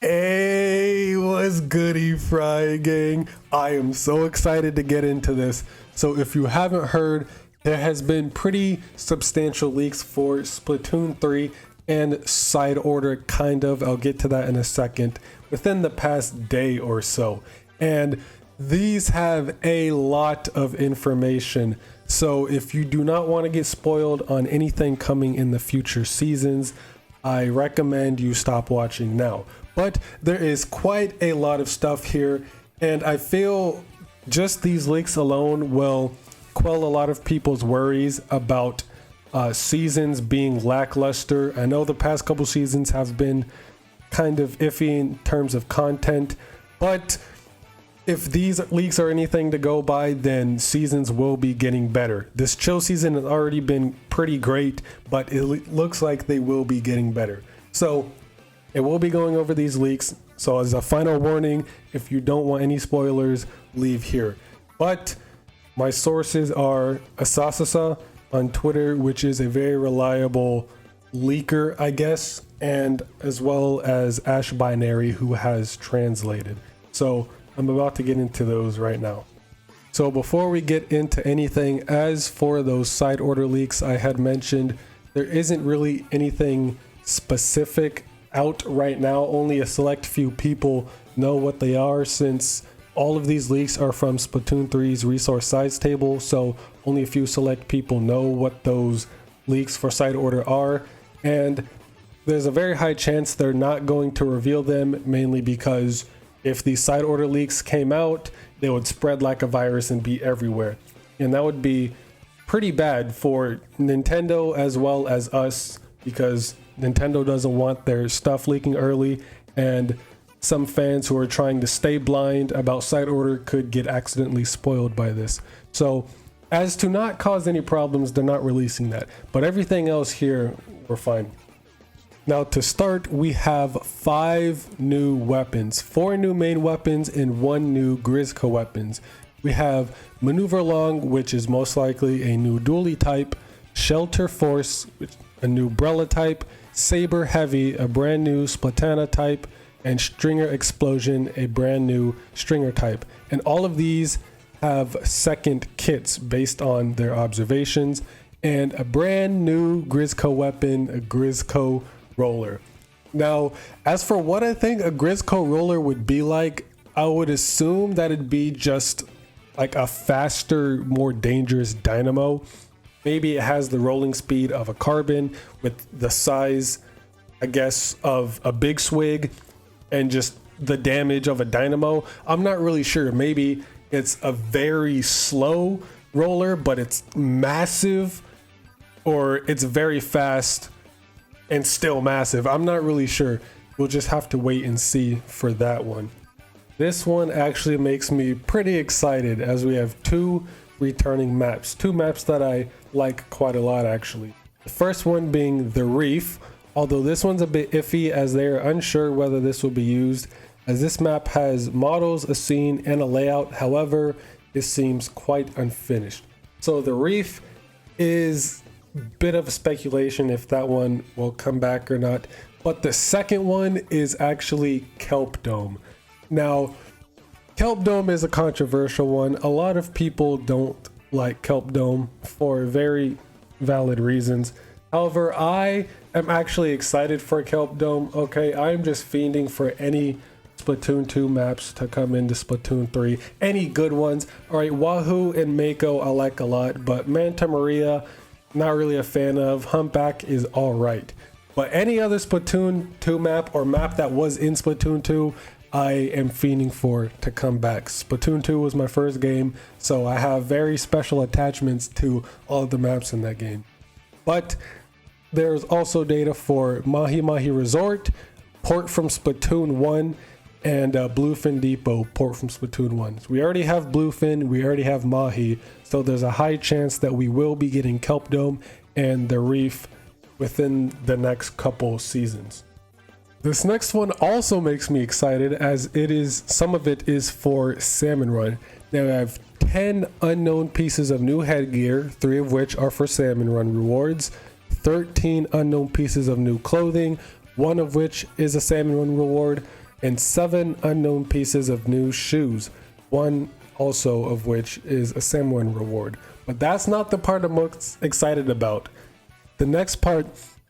Hey, what's goody, Frye gang? I am so excited to get into this. So if you haven't heard, there has been pretty substantial leaks for Splatoon 3 and Side Order, kind of. I'll get to that in a second, within the past day or so. And these have a lot of information. So if you do not want to get spoiled on anything coming in the future seasons, I recommend you stop watching now. But there is quite a lot of stuff here, and I feel just these leaks alone will quell a lot of people's worries about seasons being lackluster. I know the past couple seasons have been kind of iffy in terms of content, but if these leaks are anything to go by, then seasons will be getting better. This chill season has already been pretty great, but it looks like they will be getting better. So it will be going over these leaks. So as a final warning, if you don't want any spoilers, leave here. But my sources are Asasasa on Twitter, which is a very reliable leaker, I guess, and as well as Ash Binary, who has translated. So I'm about to get into those right now. So before we get into anything, as for those side order leaks I had mentioned, there isn't really anything specific out right now. Only a select few people know what they are, since all of these leaks are from Splatoon 3's resource size table, so only a few select people know what those leaks for side order are, and there's a very high chance they're not going to reveal them, mainly because if these side order leaks came out, they would spread like a virus and be everywhere, and that would be pretty bad for Nintendo as well as us, because Nintendo doesn't want their stuff leaking early, and some fans who are trying to stay blind about side order could get accidentally spoiled by this. So as to not cause any problems, they're not releasing that, but everything else here, we're fine. Now to start, we have 5 new weapons, 4 new main weapons and 1 new Grizzco weapons. We have Maneuver Long, which is most likely a new dually type, Shelter Force, a new Brella type, Saber Heavy, a brand new Splatana type, and Stringer Explosion, a brand new Stringer type. And all of these have second kits based on their observations, and a brand new Grizzco weapon, a Grizzco Roller. Now, as for what I think a Grizzco Roller would be like, I would assume that it'd be just like a faster, more dangerous dynamo. Maybe it has the rolling speed of a Carbon with the size, I guess, of a Big Swig and just the damage of a Dynamo. I'm not really sure. Maybe it's a very slow roller, but it's massive, or it's very fast and still massive. I'm not really sure. We'll just have to wait and see for that one. This one actually makes me pretty excited, as we have 2 returning maps. 2 maps that I like quite a lot, actually. The first one being the Reef, although this one's a bit iffy as they are unsure whether this will be used, as this map has models, a scene, and a layout. However, it seems quite unfinished. So the Reef is a bit of a speculation if that one will come back or not. But the second one is actually Kelp Dome. Now, Kelp Dome is a controversial one. A lot of people don't like Kelp Dome for very valid reasons. However, I am actually excited for Kelp Dome. Okay, I'm just fiending for any Splatoon 2 maps to come into Splatoon 3. Any good ones. Alright, Wahoo and Mako I like a lot, but Manta Maria, not really a fan of. Humpback is alright. But any other Splatoon 2 map, or map that was in Splatoon 2, I am fiending for to come back. Splatoon 2 was my first game, so I have very special attachments to all of the maps in that game. But there's also data for Mahi Mahi Resort, port from Splatoon 1, and Bluefin Depot, port from Splatoon 1. So we already have Bluefin, we already have Mahi, so there's a high chance that we will be getting Kelp Dome and the Reef within the next couple seasons. This next one also makes me excited, as some of it is for Salmon Run. Now I have 10 unknown pieces of new headgear, 3 of which are for Salmon Run rewards, 13 unknown pieces of new clothing, 1 of which is a Salmon Run reward, and 7 unknown pieces of new shoes, one also of which is a Samurai reward. But that's not the part I'm most excited about. The next part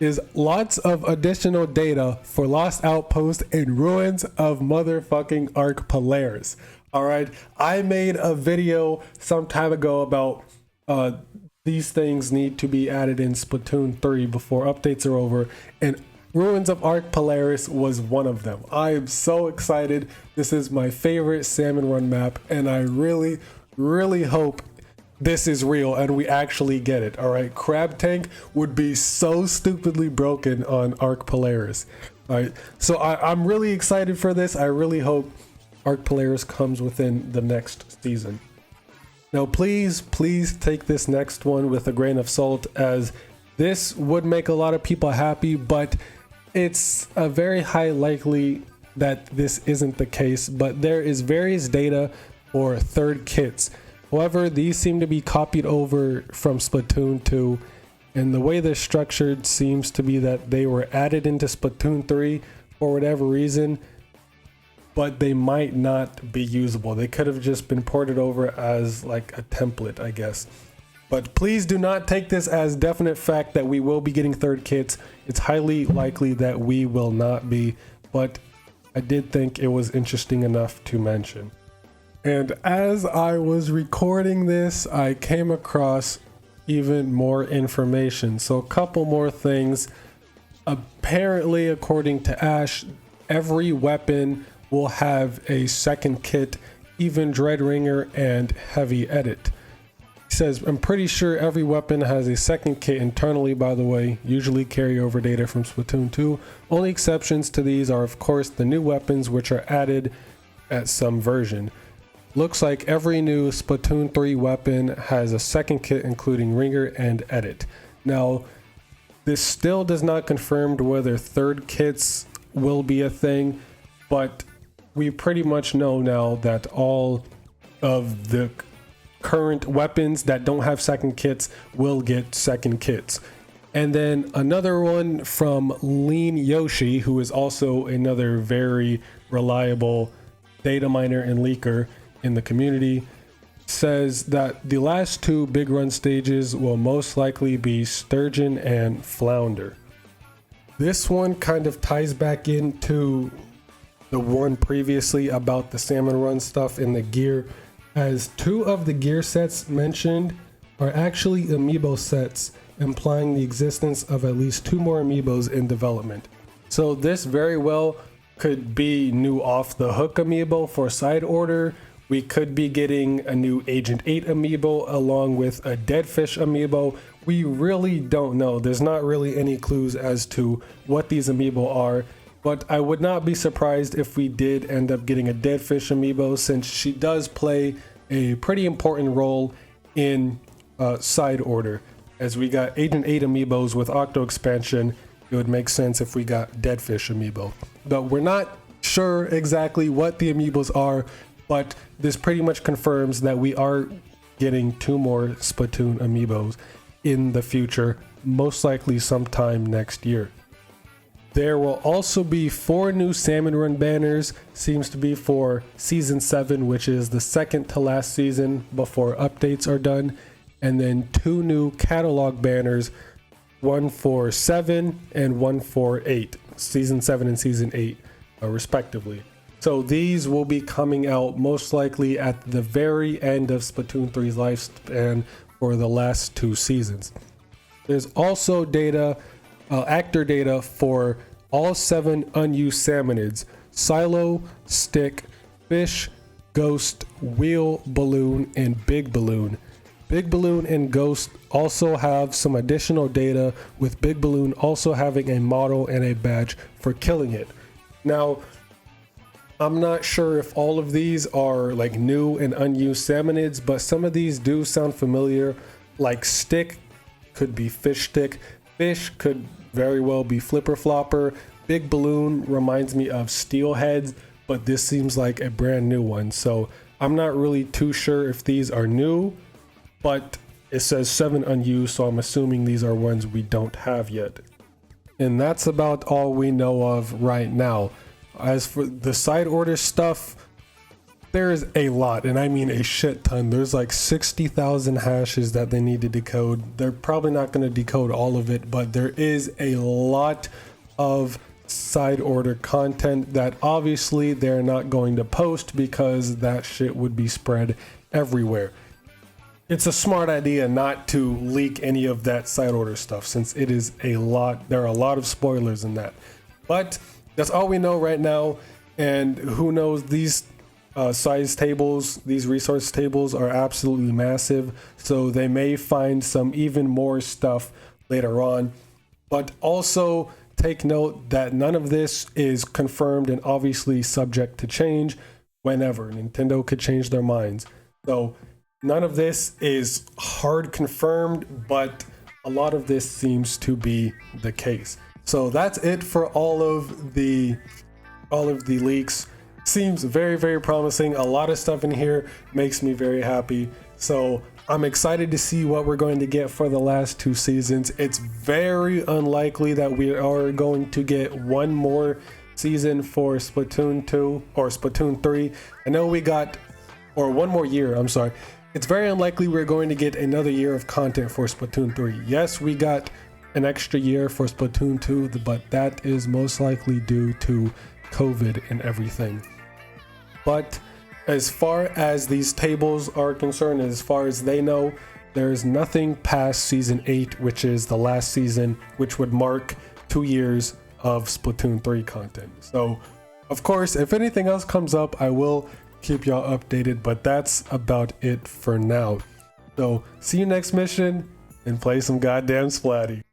is lots of additional data for Lost Outpost and Ruins of motherfucking Arc Polaris. All right, I made a video some time ago about these things need to be added in Splatoon 3 before updates are over, and Ruins of Arc Polaris was one of them. I am so excited. This is my favorite Salmon Run map, and I really, really hope this is real and we actually get it. All right, Crab Tank would be so stupidly broken on Arc Polaris. All right, so I'm really excited for this. I really hope Arc Polaris comes within the next season. Now, please take this next one with a grain of salt, as this would make a lot of people happy, but it's a very high likely that this isn't the case. But there is various data for third kits. However, these seem to be copied over from Splatoon 2, and the way they're structured seems to be that they were added into Splatoon 3 for whatever reason, but they might not be usable. They could have just been ported over as like a template, I guess. But please do not take this as definite fact that we will be getting third kits. It's highly likely that we will not be, but I did think it was interesting enough to mention. And as I was recording this, I came across even more information. So a couple more things. Apparently, according to Ash, every weapon will have a second kit, even Dreadringer and Heavy Edit. He says, I'm pretty sure every weapon has a second kit internally, by the way, usually carryover data from Splatoon 2. Only exceptions to these are, of course, the new weapons, which are added at some version. Looks like every new Splatoon 3 weapon has a second kit, including Ringer and Edit. Now, this still does not confirm whether third kits will be a thing, but we pretty much know now that all of the current weapons that don't have second kits will get second kits. And then another one from Lean Yoshi, who is also another very reliable data miner and leaker in the community, says that the last 2 big run stages will most likely be Sturgeon and Flounder. This one kind of ties back into the one previously about the Salmon Run stuff in the gear, as 2 of the gear sets mentioned are actually amiibo sets, implying the existence of at least 2 more amiibos in development. So this very well could be new off the hook amiibo for side order. We could be getting a new Agent 8 amiibo along with a Deadfish amiibo. We really don't know. There's not really any clues as to what these amiibo are, but I would not be surprised if we did end up getting a Deadfish amiibo, since she does play a pretty important role in side order. As we got Agent 8 amiibos with Octo expansion, it would make sense if we got Deadfish amiibo. But we're not sure exactly what the amiibos are, but this pretty much confirms that we are getting 2 more Splatoon amiibos in the future, most likely sometime next year. There will also be 4 new Salmon Run banners, seems to be for Season 7, which is the second to last season before updates are done, and then 2 new catalog banners, one for 7 and one for 8, Season 7 and Season 8 respectively. So these will be coming out most likely at the very end of Splatoon 3's lifespan for the last 2 seasons. There's also data, actor data for all 7 unused salmonids: Silo, Stick, Fish, Ghost, Wheel, Balloon, and Big Balloon. Big Balloon and Ghost also have some additional data, with Big Balloon also having a model and a badge for killing it. Now, I'm not sure if all of these are like new and unused salmonids, but some of these do sound familiar. Like Stick could be Fish Stick, Fish could very well be Flipper Flopper, Big Balloon reminds me of Steelheads, but this seems like a brand new one. So I'm not really too sure if these are new, but it says 7 unused, so I'm assuming these are ones we don't have yet. And that's about all we know of right now. As for the side order stuff, there is a lot, and I mean a shit ton. There's like 60,000 hashes that they need to decode. They're probably not going to decode all of it, but there is a lot of side order content that obviously they're not going to post because that shit would be spread everywhere. It's a smart idea not to leak any of that side order stuff, since it is a lot. There are a lot of spoilers in that, but that's all we know right now. And who knows, these size tables, these resource tables are absolutely massive, so they may find some even more stuff later on. But also take note that none of this is confirmed and obviously subject to change whenever. Nintendo could change their minds. So none of this is hard confirmed, but a lot of this seems to be the case. So that's it for all of the leaks. Seems very, very promising. A lot of stuff in here makes me very happy. So I'm excited to see what we're going to get for the last 2 seasons. It's very unlikely that we are going to get one more season for Splatoon 2 or Splatoon 3. I know we got, or one more year, I'm sorry. It's very unlikely we're going to get another year of content for Splatoon 3. Yes, we got an extra year for Splatoon 2, but that is most likely due to COVID and everything. But as far as these tables are concerned, as far as they know, there is nothing past season 8, which is the last season, which would mark 2 years of Splatoon 3 content. So, of course, if anything else comes up, I will keep y'all updated, but that's about it for now. So, see you next mission, and play some goddamn Splatty.